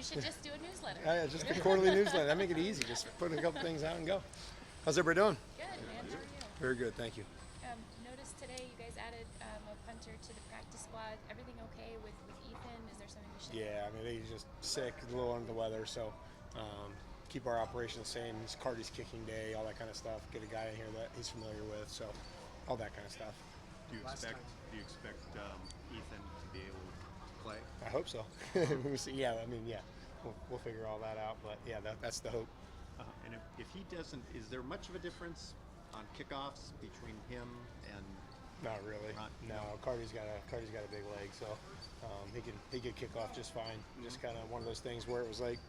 should just do a newsletter. Yeah, just a quarterly newsletter. I make it easy. Just put a couple things out and go. How's everybody doing? Good, man. How are you? Very good, thank you. Noticed today you guys added a punter to the practice squad. Everything okay with Ethan? Is there something we should? Yeah, I mean, he's just sick, a little under the weather, so keep our operation the same. It's Cardi's kicking day, all that kind of stuff. Get a guy in here that he's familiar with, so all that kind of stuff. Do you expect Ethan to be able to play? I hope so. We'll see. Yeah, I mean, yeah, we'll figure all that out, but yeah, that's the hope. And if he doesn't, is there much of a difference on kickoffs between him and? Not really. No, Cardi's got a big leg, so he could kick off just fine. Just kind of one of those things where it was like,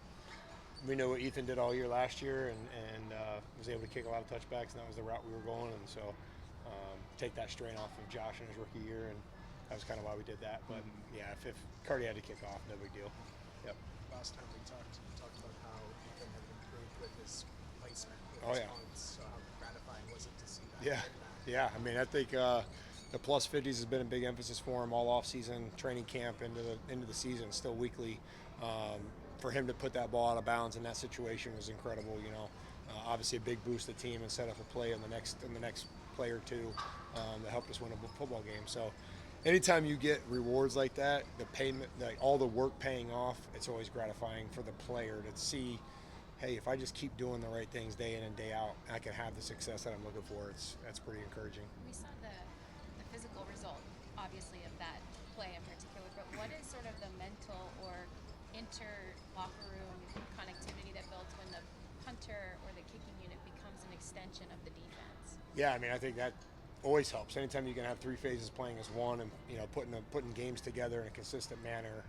we know what Ethan did all year last year, and was able to kick a lot of touchbacks, and that was the route we were going, and so take that strain off of Josh in his rookie year, and that was kind of why we did that. But yeah, if Cardi had to kick off, no big deal. Yep. Last time we talked about how Ethan had improved with his placement. Oh, yeah. So how gratifying was it to see that? Yeah. I mean, I think the plus 50s has been a big emphasis for him all off season, training camp into the season, still weekly. For him to put that ball out of bounds in that situation was incredible. You know, obviously a big boost to the team and set up a play in the next play or two that helped us win a football game. So anytime you get rewards like that, the payment, like all the work paying off, it's always gratifying for the player to see, hey, if I just keep doing the right things day in and day out, I can have the success that I'm looking for. That's pretty encouraging. We saw the physical result, obviously, of that play in particular, but what is sort of the mental or inter-locker room connectivity that builds when the punter or the kicking unit becomes an extension of the defense? Yeah, I mean, I think that always helps. Anytime you can have three phases playing as one, and putting games together in a consistent manner,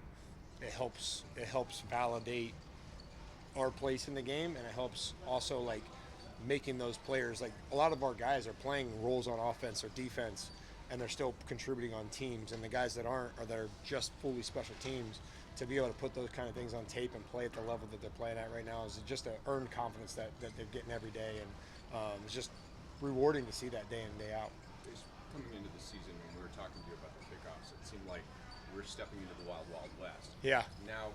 it helps validate our place in the game, and it helps also like making those players, like a lot of our guys are playing roles on offense or defense, and they're still contributing on teams, and the guys that aren't, or that are just fully special teams, to be able to put those kind of things on tape and play at the level that they're playing at right now is just an earned confidence that they're getting every day, and it's just rewarding to see that day in and day out. Coming into the season, when we were talking to you about the kickoffs, it seemed like we're stepping into the wild, wild west. Yeah. Now,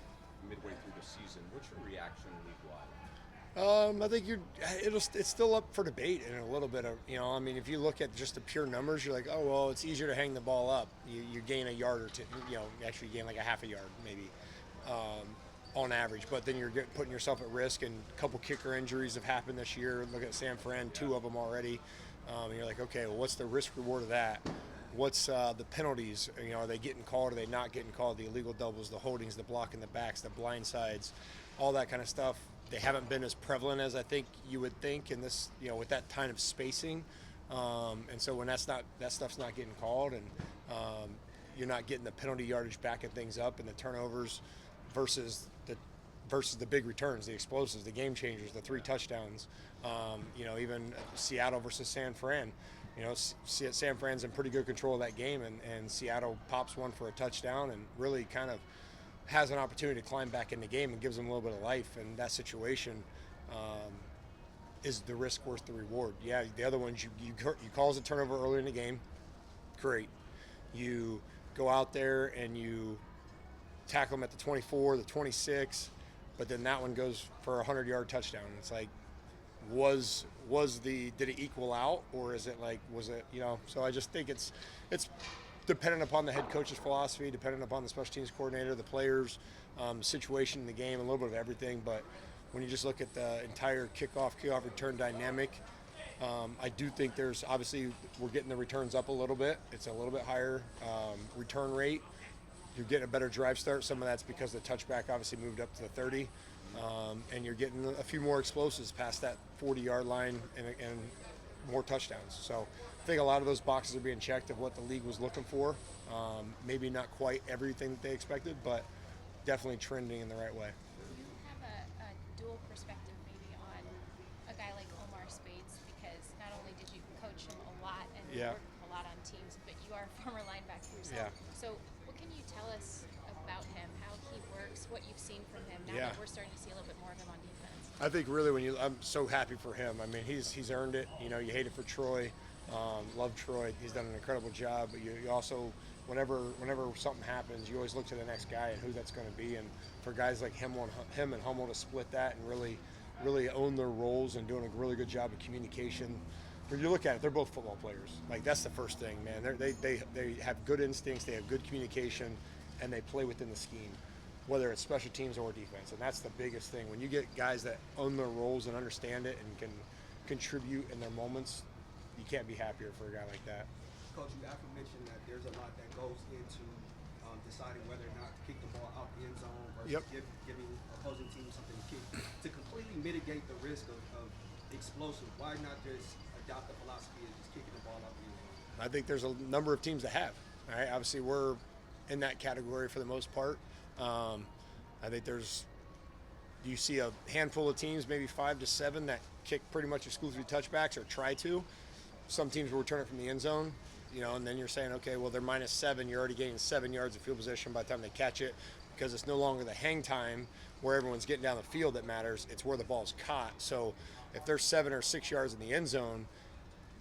midway through the season, what's your reaction league-wide? I think it's still up for debate in a little bit of, I mean, if you look at just the pure numbers, you're like, oh, well, it's easier to hang the ball up. You gain a yard or two, actually gain like a half a yard maybe on average, but then you're putting yourself at risk, and a couple kicker injuries have happened this year. Look at San Fran, 2 of them already. And you're like, okay, well, what's the risk reward of that? What's the penalties? Are they getting called? Are they not getting called? The illegal doubles, the holdings, the blocking the backs, the blind sides, all that kind of stuff. They haven't been as prevalent as I think you would think in this, with that kind of spacing. And so when that stuff's not getting called, and you're not getting the penalty yardage backing things up, and the turnovers versus the big returns, the explosives, the game changers, the 3 touchdowns. Even Seattle versus San Fran. San Fran's in pretty good control of that game, and Seattle pops one for a touchdown and really kind of has an opportunity to climb back in the game and gives them a little bit of life. And that situation is the risk worth the reward. Yeah, the other ones, you cause a turnover early in the game, great. You go out there and you tackle them at the 24, the 26, but then that one goes for a 100-yard touchdown. It's like, did it equal out, or was it, so I just think it's dependent upon the head coach's philosophy, dependent upon the special teams coordinator, the players, situation in the game, a little bit of everything. But when you just look at the entire kickoff return dynamic, I do think there's, obviously, we're getting the returns up a little bit. It's a little bit higher return rate. You're getting a better drive start. Some of that's because the touchback obviously moved up to the 30. And you're getting a few more explosives past that 40-yard line and more touchdowns. So I think a lot of those boxes are being checked of what the league was looking for. Maybe not quite everything that they expected, but definitely trending in the right way. You have a dual perspective maybe on a guy like Omar Spades, because not only did you coach him a lot and work a lot on teams, but you are a former linebacker yourself. Yeah. So what can you tell us about him, how he works, what you've seen from him now that we're starting to see a little bit more of him on defense? I think really I'm so happy for him. I mean, he's earned it. You hate it for Troy. Love Troy. He's done an incredible job. But you also whenever something happens, you always look to the next guy and who that's going to be. And for guys like him and Hummel to split that and really own their roles and doing a really good job of communication. When you look at it, they're both football players. Like, that's the first thing, man. They have good instincts, they have good communication, and they play within the scheme, whether it's special teams or defense. And that's the biggest thing. When you get guys that own their roles and understand it and can contribute in their moments, you can't be happier for a guy like that. Coach, you aforementioned that there's a lot that goes into deciding whether or not to kick the ball out the end zone versus giving opposing teams something to kick. To completely mitigate the risk of explosive, why not just adopt the philosophy of just kicking the ball out the end zone? I think there's a number of teams that have. All right, obviously we're in that category for the most part. I think you see a handful of teams, maybe 5 to 7, that kick pretty much exclusively touchbacks or try to. Some teams will return it from the end zone, and then you're saying, okay, well, they're -7. You're already gaining 7 yards of field position by the time they catch it, because it's no longer the hang time where everyone's getting down the field that matters. It's where the ball's caught. So if they're 7 or 6 yards in the end zone,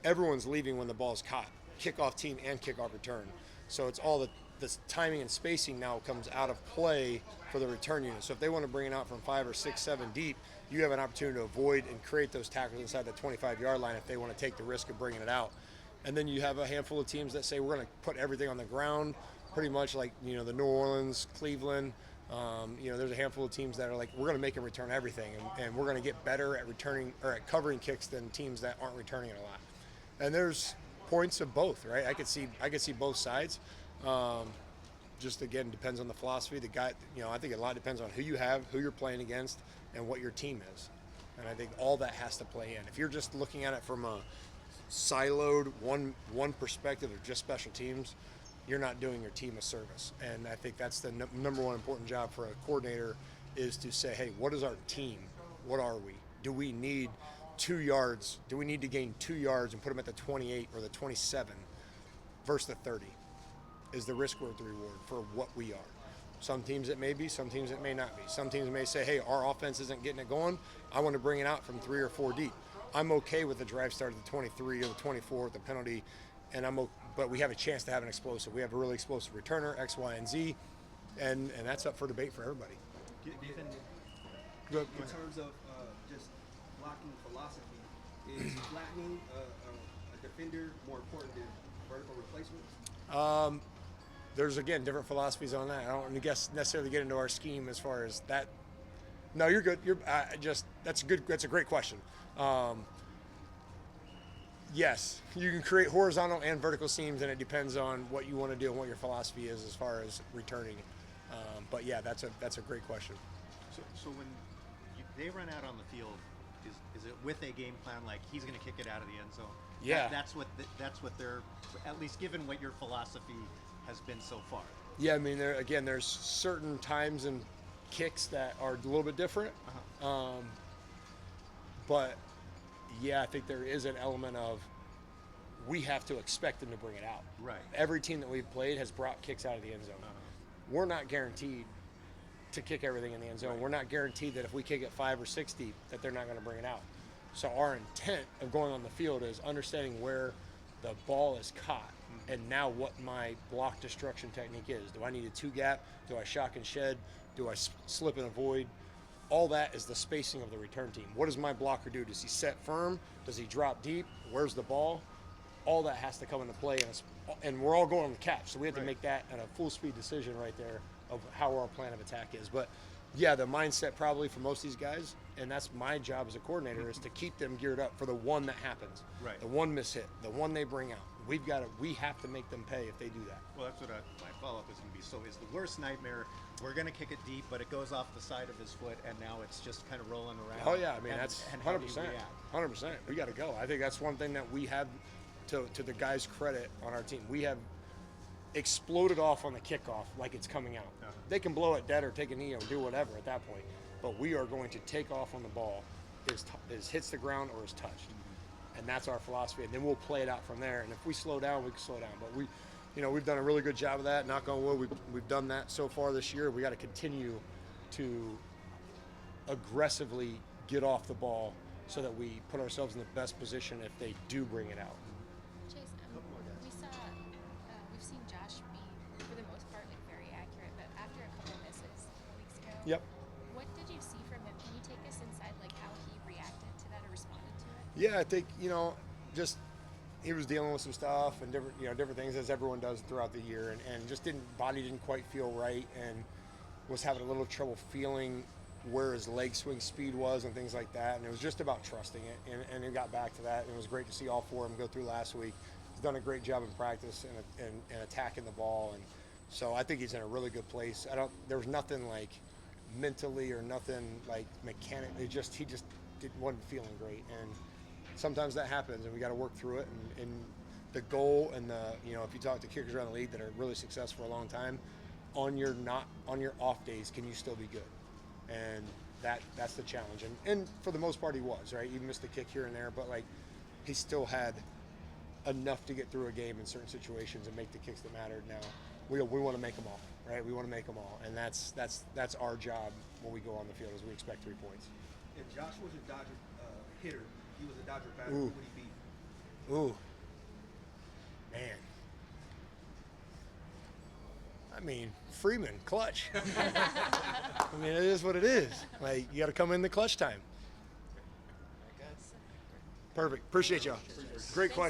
everyone's leaving when the ball's caught, kickoff team and kickoff return. So it's all this timing and spacing now comes out of play for the return unit. So if they want to bring it out from 5 or 6, 7 deep, you have an opportunity to avoid and create those tackles inside the 25-yard line if they want to take the risk of bringing it out. And then you have a handful of teams that say we're going to put everything on the ground, pretty much like the New Orleans, Cleveland. There's a handful of teams that are like, we're going to make them return everything, and we're going to get better at returning or at covering kicks than teams that aren't returning it a lot. And there's points of both, right? I could see both sides. Just again, depends on the philosophy. The guy, I think a lot depends on who you have, who you're playing against, and what your team is. And I think all that has to play in. If you're just looking at it from a siloed one perspective of just special teams, you're not doing your team a service. And I think that's the number one important job for a coordinator, is to say, hey, what is our team? What are we? Do we need 2 yards? Do we need to gain 2 yards and put them at the 28 or the 27 versus the 30? Is the risk worth the reward for what we are? Some teams it may be, some teams it may not be. Some teams may say, hey, our offense isn't getting it going. I want to bring it out from 3 or 4 deep. I'm okay with the drive start at the 23 or the 24 with the penalty, but we have a chance to have an explosive. We have a really explosive returner, X, Y, and Z, and that's up for debate for everybody. In terms of just blocking philosophy, is flattening a defender more important than vertical replacement? There's, again, different philosophies on that. I don't guess necessarily get into our scheme as far as that. No, you're good. That's a great question. Yes, you can create horizontal and vertical seams, and it depends on what you want to do and what your philosophy is as far as returning. But yeah, that's a great question. So when they run out on the field, is it with a game plan, like he's going to kick it out of the end zone? Yeah, that's what they're, at least given what your philosophy has been so far. Yeah, I mean, there's certain times and kicks that are a little bit different. But yeah, I think there is an element of we have to expect them to bring it out. Right. Every team that we've played has brought kicks out of the end zone. We're not guaranteed to kick everything in the end zone. Right. We're not guaranteed that if we kick it 5 or 6 deep that they're not going to bring it out. So our intent of going on the field is understanding where the ball is caught and now what my block destruction technique is. Do I need a 2-gap? Do I shock and shed? Do I slip and avoid? All that is the spacing of the return team. What does my blocker do? Does he set firm? Does he drop deep? Where's the ball? All that has to come into play, and we're all going on the catch, so we have to make that at a full speed decision right there of how our plan of attack is. But yeah, the mindset probably for most of these guys, and that's my job as a coordinator, is to keep them geared up for the one that happens, the one mishit, the one they bring out. We have to make them pay if they do that. Well, that's what my follow-up is going to be. So is the worst nightmare, we're going to kick it deep, but it goes off the side of his foot, and now it's just kind of rolling around? Oh yeah, I mean, that's 100%. 100%. We got to go. I think that's one thing that we have, to the guys' credit on our team. We have exploded off on the kickoff like it's coming out. They can blow it dead or take a knee or do whatever at that point, but we are going to take off on the ball is hits the ground or is touched. And that's our philosophy, and then we'll play it out from there. And if we slow down, we can slow down. But we've done a really good job of that. Knock on wood, we've done that so far this year. We got to continue to aggressively get off the ball so that we put ourselves in the best position if they do bring it out. Chase, we've seen Josh be Yep. What did you see from him? Can you take us inside, like how he reacted to that or responded to it? Yeah, I think just he was dealing with some stuff and different things as everyone does throughout the year, and just body didn't quite feel right, and was having a little trouble feeling where his leg swing speed was and things like that, and it was just about trusting it, and it got back to that, and it was great to see all four of them go through last week. He's done a great job in practice and attacking the ball, and so I think he's in a really good place. There was nothing like mentally or nothing like mechanically. He just wasn't feeling great, and sometimes that happens, and we got to work through it. And the goal, and if you talk to kickers around the league that are really successful for a long time, on your off days, can you still be good? And that's the challenge. And for the most part, he was, right. He missed a kick here and there, but like he still had enough to get through a game in certain situations and make the kicks that mattered. Now we want to make them all, right? We want to make them all, and that's our job when we go on the field, is we expect 3 points. If Josh was a Dodger hitter, he was a Dodger batter, Ooh. who would he be? Ooh, man. I mean, Freeman, clutch. I mean, it is what it is. Like, you got to come in the clutch time. Perfect. Appreciate y'all. Great question.